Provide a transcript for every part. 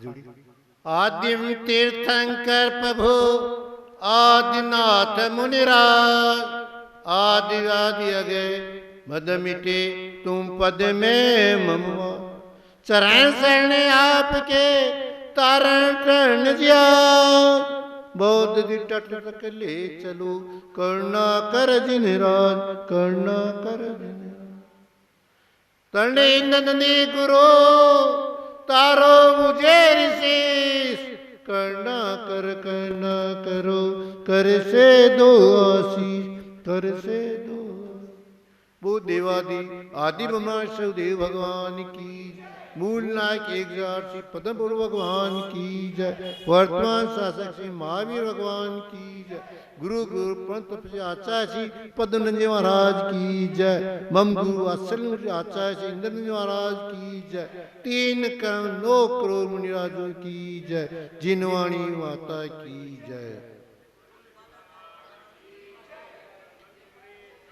जुड़ी। आदिम तीर्थंकर प्रभु आदिनाथ मुनिराज, आदि आदि अगे मद मिटे तुम पद में ममवा। चरण शरण आपके तारण कर्ण जिया, बौद्ध दी तट तक ले चलो करुणा कर जिन राज, करुणा कर जिन तने नंदनी गुरु तारो मुझे ऋषिष, करना करना करो कर से दो आशीष, कर से दो। वो देवादि आदि ब्रह्मा देव भगवान की, मूल नायक एक श्री पद्म पुरुष भगवान की जय। वर्तमान शासक श्री महावीर भगवान की जय। गुरु गुरु पंत आचार्य श्री पद्मनंद महाराज की जय। मम गुरु आचार्य श्री इंद्रनंद महाराज की जय। 3 करोड़ 9 करोड़ मुनिराजों की जय। जिनवाणी माता की जय।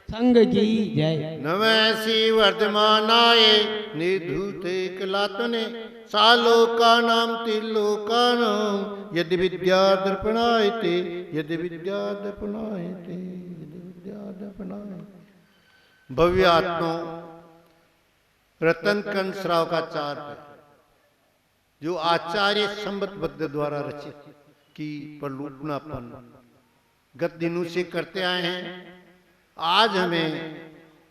संग की जय। नमः श्री वर्धमानाय निर्धूते कलात्मने, सालोका नाम त्रिलोका नाम, यदि विद्या दर्पणायते, यदि विद्या दर्पणायते, यदि विद्या दर्पणायते। भव्य आत्मा रतन कंद श्राव का चार है, जो आचार्य संबद्ध द्वारा रचित की प्रलोभनापन गत दिनों से करते आए हैं। आज हमें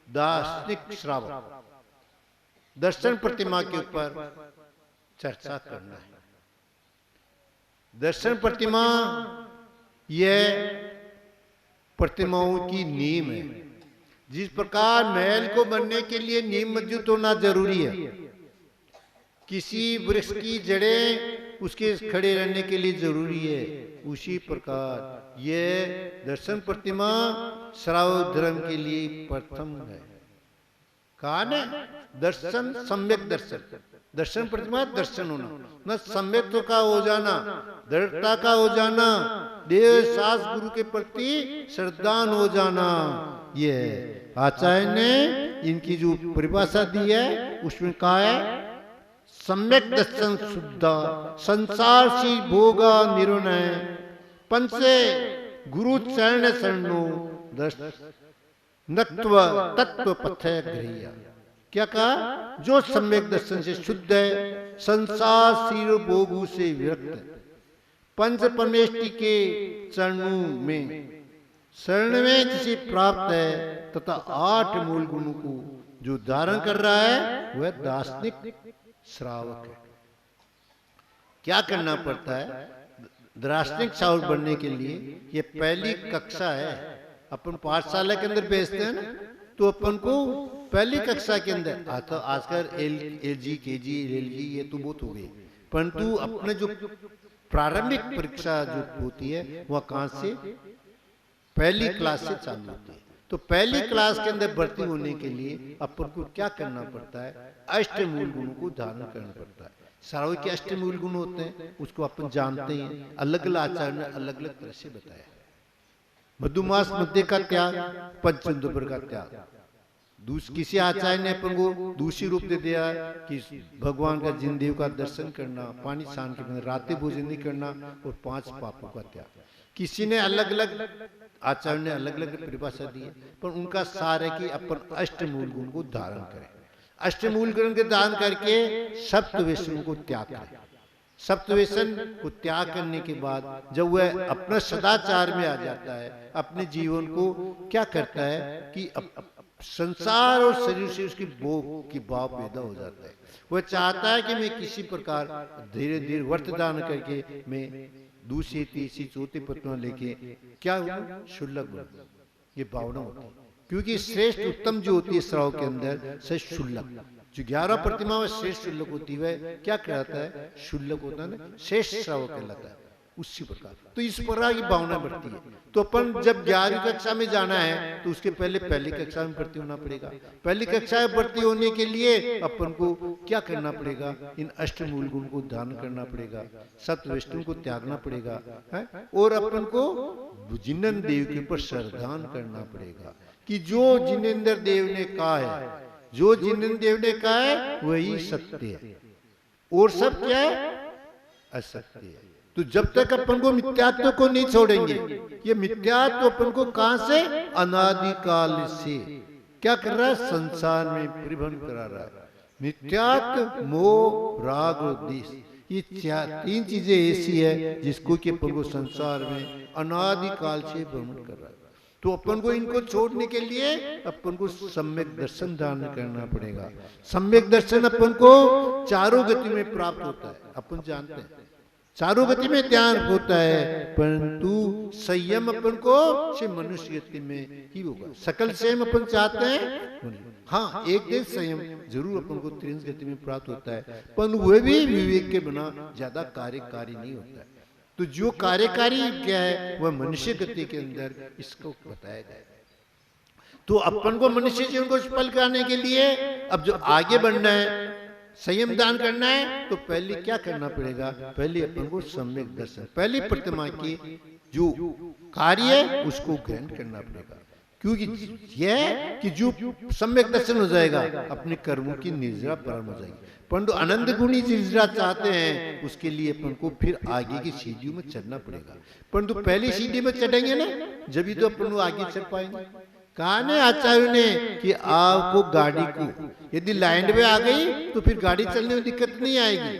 दार्शनिक श्रावक दर्शन प्रतिमा के ऊपर चर्चा करना है। दर्शन प्रतिमा यह प्रतिमाओं की नींव है। जिस प्रकार महल को बनने के लिए नींव मजबूत होना जरूरी है, किसी वृक्ष की जड़ें उसके खड़े रहने के लिए जरूरी है, उसी प्रकार यह दर्शन प्रतिमा श्राव धर्म के लिए प्रथम है। कहा न दर्शन सम्यक दर्शन, दर्शन प्रतिमा दर्शन होना, न सम्यक का हो जाना, दृढ़ता का हो जाना, देव सास गुरु के प्रति श्रद्धान हो जाना। यह आचार्य ने इनकी जो परिभाषा दी है उसमें कहा है सम्यक दर्शन शुद्धा संसार सी भोगा निर्णय, पंचे गुरु चरण शरणो नत्व तत्व पथय गृह्य। क्या कहा? जो सम्यक दर्शन से शुद्ध है, संसार शीर भोगु से विरक्त है, पंच परमेष्टि के चरणों में शरण में जिसे प्राप्त है, तथा 8 मूल गुणों को जो धारण कर रहा है वह दार्शनिक श्रावक है। क्या करना पड़ता है दार्शनिक श्रावक बनने के लिए? ये पहली कक्षा है। अपन पाठशाला के अंदर भेजते हैं ना, तो अपन को पहली कक्षा के अंदर आता। आजकल LG KG LG ये तो बहुत हो गई, परंतु अपने जो प्रारंभिक परीक्षा जो होती है वह कहां से? पहली क्लास से चालू होती है। तो पहली क्लास के अंदर भर्ती होने के लिए अपन को क्या करना पड़ता है? अष्टमूल गुणों को धारण करना पड़ता है। श्रावक के अष्टमूल गुण होते हैं, उसको अपन जानते हैं। अलग अलग आचार्य ने अलग अलग तरह से बताया। मधुमास मध्य का त्याग, पंचदुबर का त्याग। किसी आचार्य ने अपन को दूसरी रूप दे दिया कि भगवान का जिन देव का दर्शन करना, पानी स्नान करना, रात्रि भोजन नहीं करना और 5 पापों का त्याग। किसी ने अलग अलग आचार्य ने अलग अलग परिभाषा दी है, पर उनका सार है कि अपन अष्टमूल गुण को धारण करें। अष्टमूल गुण के धारण करके सप्तव्यसन को त्याग करें। सप्तव्यसन को त्याग करने के बाद जब वह अपना सदाचार में आ जाता है, अपने जीवन को क्या करता है कि संसार और शरीर से उसकी भोग की भाव पैदा हो जाता है। वह चाहता है कि मैं किसी प्रकार धीरे धीरे व्रत दान करके मैं दूसरी तीसरी चौथी प्रतिमा लेके क्या हूँ शुल्लक बनूं, ये भावना होती है। क्योंकि श्रेष्ठ उत्तम जो होती है श्राव के अंदर श्रेष्ठ शुल्लक, जो 11 प्रतिमा में श्रेष्ठ शुल्लक होती है क्या कहलाता है? शुल्लक होता है ना, श्रेष्ठ श्राव कहलाता है। उसी प्रकार तो इस प्रकार की भावना बढ़ती है। तो अपन जब 11वीं कक्षा में जाना है तो उसके पहले पहली कक्षा में भर्ती होना पड़ेगा। पहली कक्षा में भर्ती होने के लिए अपन को क्या करना पड़ेगा? इन अष्टमूल गुण को धारण करना पड़ेगा, सत्वष्टुम को त्यागना पड़ेगा है? और अपन को जिनेंद्र देव के ऊपर श्रद्धान करना पड़ेगा कि जो जिनेंद्र देव ने कहा है, जो जिनेंद्र देव ने कहा है वही सत्य है। और सब क्या है? असत्य है। तो जब तक अपन को मिथ्यात्व को नहीं छोड़ेंगे, ये मिथ्यात्व अपन को कहां से, अनादिकाल से क्या कर रहा है, संसार में परिभ्रमण करा रहा है। मिथ्यात्व, मोह, राग और द्वेष, ये तीन चीजें ऐसी है जिसको कि अपन को संसार में अनादिकाल से भ्रमण कर रहा है। तो अपन को इनको छोड़ने के लिए अपन को सम्यक दर्शन धारण करना पड़ेगा। सम्यक दर्शन अपन को चारों गति में प्राप्त होता है, अपन जानते हैं चारों गति में ध्यान होता है, परंतु संयम अपन को सिर्फ मनुष्य गति में ही होगा। सकल संयम अपन चाहते हैं, हाँ एक दिन संयम जरूर अपन को त्रिंश गति में प्राप्त होता है, पर वह भी विवेक के बिना ज्यादा कार्यकारी नहीं होता है। तो जो कार्यकारी क्या है वह मनुष्य गति के अंदर इसको बताया गया है। तो अपन को मनुष्य जीवन को सफल कराने के लिए अब जो आगे बढ़ना है, संयम दान करना है, तो पहले क्या करना पड़ेगा, पहले अपन को सम्यक दर्शन, पहली प्रतिमा की जो कार्य है उसको ग्रहण करना पड़ेगा। क्योंकि यह कि जो सम्यक दर्शन हो जाएगा अपने कर्मों की निर्जरा प्रारंभ हो जाएगी। परंतु अनंत गुणी निर्जरा चाहते हैं, उसके लिए अपन को फिर आगे की सीढ़ियों में चढ़ना पड़ेगा। परंतु पहली सीढ़ी में चढ़ेंगे ना, जब भी तो अपन आगे चढ़ पाएंगे। कहा ने आचार्य ने कि आपको गाड़ी को यदि लाइन में आ गई तो फिर गाड़ी चलने में दिक्कत नहीं आएगी।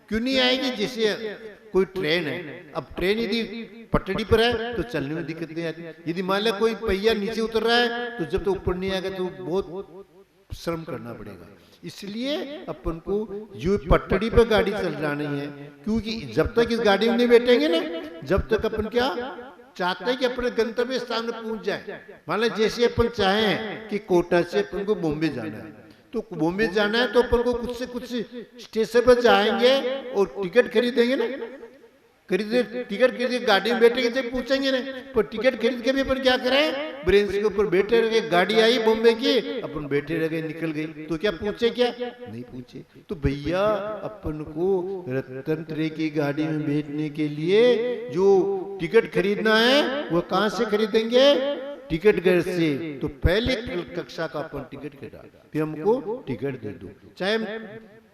क्यों नहीं आएगी, जैसे कोई ट्रेन है, अब ट्रेन यदि पटड़ी पर है तो चलने में दिक्कत नहीं आती। यदि मान लिया कोई पहिया नीचे उतर रहा है तो जब तक ऊपर नहीं आएगा तो बहुत श्रम करना पड़ेगा। इसलिए अपन को जो पटड़ी पर गाड़ी चल रही है, क्योंकि जब तक इस गाड़ी में नहीं बैठेंगे ना, जब तक अपन क्या चाहते हैं कि अपने गंतव्य स्थान में पहुंच जाए। मान लो जैसे अपन चाहें कि कोटा से अपन को बॉम्बे जाना है, तो बॉम्बे जाना है तो अपन को कुछ से कुछ स्टेशन पर जाएंगे और टिकट खरीदेंगे ना, टिकट खरीद गाड़ी में बैठेंगे जब पूछेंगे ना। पर टिकट खरीद के भी अपन क्या करें, ब्रेंच के ऊपर बैठे रह गए, गाड़ी आई बॉम्बे की, अपन बैठे रह गए, निकल गई, तो क्या पूछे, क्या नहीं पूछे। तो भैया अपन को रतन ट्रे की गाड़ी में बैठने के लिए जो टिकट खरीदना है वो कहां से खरीदेंगे, टिकट घर से। तो पहले कक्षा का अपन टिकट कटा, फिर हमको टिकट दे दो, चाहे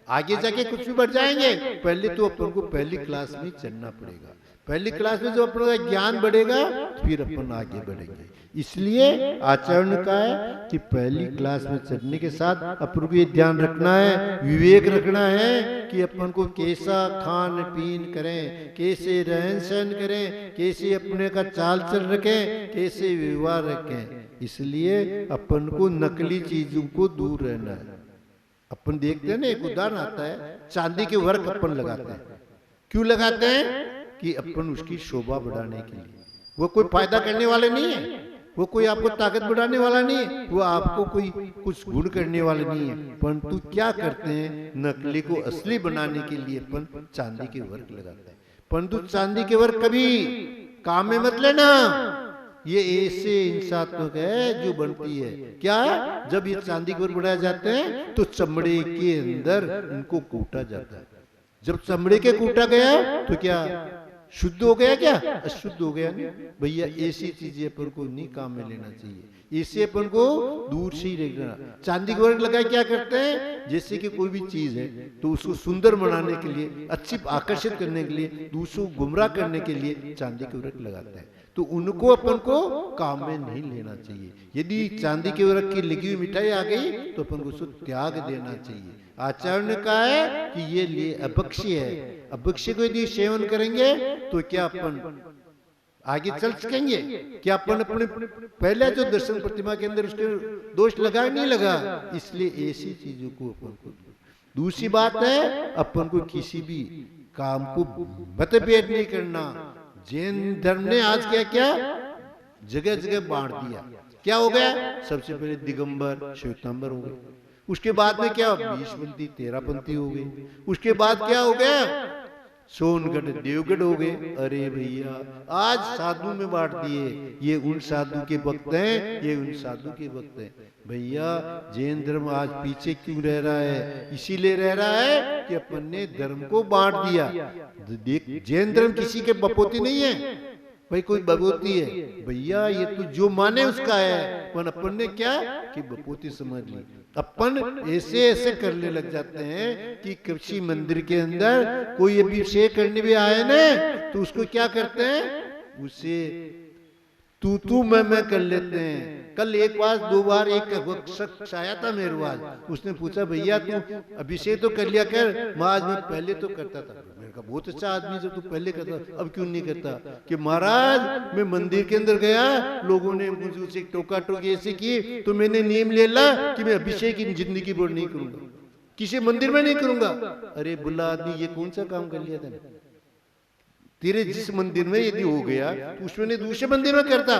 आगे जाके कुछ भी बढ़ जाएंगे, पहले तो अपन को पहली क्लास में चढ़ना पड़ेगा। पहली क्लास में जो अपन का ज्ञान बढ़ेगा फिर अपन आगे बढ़ेंगे। इसलिए आचार्य ने कहा है कि पहली क्लास में चढ़ने के साथ अपन को ये ध्यान रखना है, विवेक रखना है कि अपन को कैसा खान पीन करें, कैसे रहन सहन करें, कैसे अपने का चाल चल रखें, कैसे व्यवहार रखें। इसलिए अपन को नकली चीजों को दूर रहना है। अपन देखते हैं ना, एक उदाहरण आता है, चांदी के वर्क अपन लगाते हैं। क्यों लगाते हैं, कि अपन उसकी शोभा बढ़ाने के लिए। वो कोई फायदा करने वाले नहीं है, वो कोई आपको ताकत बढ़ाने वाला नहीं है, वो आपको कोई कुछ गुण करने वाले नहीं है। परंतु क्या करते हैं, नकली को असली बनाने के लिए अपन चांदी के वर्क लगाते हैं। परंतु चांदी के वर्क कभी काम में मत लेना, ये ऐसे इंसानों है जो बनती है। क्या, जब ये चांदी के वर्क बनाए जाते हैं तो चमड़े के अंदर इनको कूटा जाता है। जब चमड़े के कूटा गया तो क्या शुद्ध हो गया, क्या अशुद्ध हो गया। भैया ऐसी चीजें अपन को नहीं काम में लेना चाहिए, इससे अपन को दूर से ही रखना। चांदी के वर्क लगाए क्या करते हैं, जैसे कि कोई भी चीज है तो उसको सुंदर बनाने के लिए, अच्छी आकर्षित करने के लिए, दूसरों को गुमराह करने के लिए चांदी के वर्क लगाते हैं। तो उनको अपन को काम में नहीं लेना चाहिए। यदि चांदी के वर्क की लगी हुई मिठाई आ गई तो अपन को उसको त्याग देना चाहिए। आचार्य ने कहा है कि ये लिए अभक्ष्य है, अभक्ष्य को यदि सेवन करेंगे तो क्या अपन आगे चल सकेंगे, क्या अपन अपने पहले जो दर्शन प्रतिमा के अंदर उसके दोष लगा नहीं लगा। इसलिए ऐसी चीजों को अपन को। दूसरी बात है, अपन को किसी भी काम को मतभेद नहीं करना। जैन धर्म ने आज क्या क्या जगह जगह बांट दिया। क्या हो गया, सबसे पहले दिगंबर श्वेतांबर हो गए, उसके बाद में क्या 20पंथी 13पंथी हो गई, उसके बाद क्या हो गया सोनगढ़ देवगढ़ हो गए। अरे भैया आज साधु में बांट दिए, ये उन साधु के भक्त हैं, ये उन साधु के भक्त हैं। भैया जैन धर्म आज पीछे क्यों रह रहा है, इसीलिए रह रहा है कि अपन ने धर्म को बांट दिया। देख जैन धर्म किसी के बपोती नहीं है, भाई कोई भगवती है, भैया ये तो जो माने उसका है, पर अपन ने क्या कि भगवती समझ ली। अपन ऐसे ऐसे करने लग जाते हैं कि किसी मंदिर के अंदर कोई अभिषेक करने भी आए ना, तो उसको क्या करते हैं, उसे तू मैं कर लेते हैं। कल एक बार दो बार एक शख्स आया था मेरे पास, उसने पूछा भैया तू अभिषेक तो कर लिया कर, महाराज मैं पहले तो करता था। मैंने कहा बहुत अच्छा आदमी जब तू पहले करता अब क्यों नहीं करता, कि महाराज मैं मंदिर के अंदर गया, लोगों ने मुझे टोका टोकी ऐसे की, तो मैंने नियम ले ला कि मैं अभिषेक की जिंदगी भर नहीं करूंगा, किसी मंदिर में नहीं करूंगा। अरे बुला आदमी ये कौन सा काम कर लिया था, तेरे जिस मंदिर में यदि हो गया तो उसमें दूसरे मंदिर में करता।